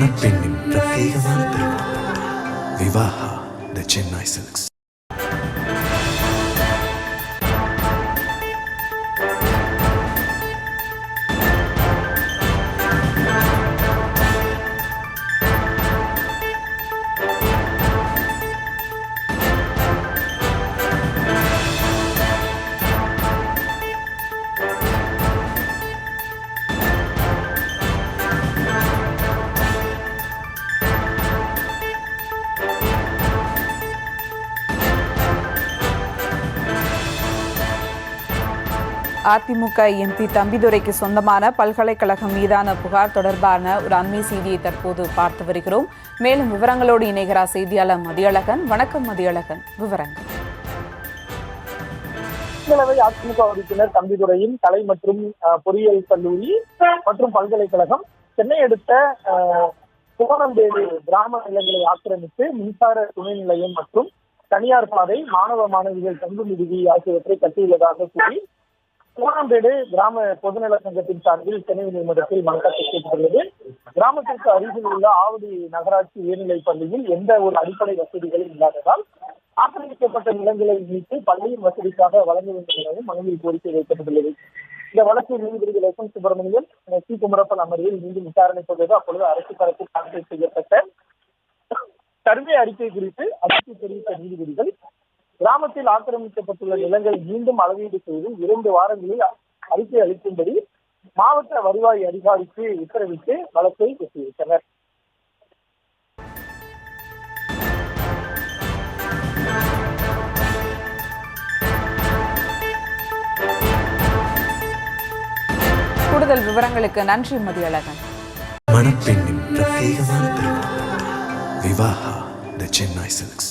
மணப்பெண்ணின் பிரத்யேகமான திருமணம் விவாஹா தி Chennai silks. AIADMK MP தம்பிதுரைக்கு சொந்தமான பல்கலைக்கழகம் மீதான புகார் தொடர்பான ஒரு அண்மை செய்தியை தற்போது பார்த்து வருகிறோம். மேலும் விவரங்களோடு இணைகிறார் செய்தியாளர் மதியழகன். வணக்கம் மதியழகன், விவரங்கள். அதிமுக உறுப்பினர் தம்பிதுரையின் கலை மற்றும் பொறியியல் கல்லூரி மற்றும் பல்கலைக்கழகம் சென்னை அடுத்த கோணம்பேடு கிராம நிலங்களை ஆக்கிரமித்து மின்சார துணை நிலையம் மற்றும் தனியார் பாதை, மாணவ மாணவிகள் தங்கும் விடுதி ஆகியவற்றை கட்டியுள்ளதாக கூறி கோணம்பேடு கிராம பொதுநல சங்கத்தின் சார்பில் சென்னை நீதிமன்றத்தில் மனு தாக்கல். கிராமத்திற்கு அருகில் உள்ள ஆவடி நகராட்சி உயர்நிலைப் பள்ளியில் எந்த ஒரு அடிப்படை வசதிகளும் இல்லாததால் ஆக்கிரமிக்கப்பட்ட நிலங்களை மீட்டு பள்ளியின் வசதிக்காக வழங்க வேண்டும் எனவும் மனுவில் கோரிக்கை வைக்கப்பட்டுள்ளது. இந்த வழக்கில் நீதிபதிகள் S M Subramanian, C Kumarappan அமர்வில் மீண்டும் விசாரணை செய்தது. அப்பொழுது அரசு தரப்பில் தாக்கல் செய்யப்பட்ட சர்வே அறிக்கை குறித்து அதிர்ச்சி தெரிவித்த நீதிபதிகள் கிராமத்தில் ஆக்கிரமிக்கப்பட்டுள்ள நிலங்களை மீண்டும் அளவீடு செய்து 2 வாரங்களில் அறிக்கை அளிக்கும்படி மாவட்ட வருவாய் அதிகாரிக்கு உத்தரவிட்டு வழக்கை ஒத்திவைத்தனர். கூடுதல் விவரங்களுக்கு நன்றி மதியழகன். மணப்பெண்ணின் பிரத்யேகமான திருமணம் விவாஹா தி சென்னை சில்க்ஸ்.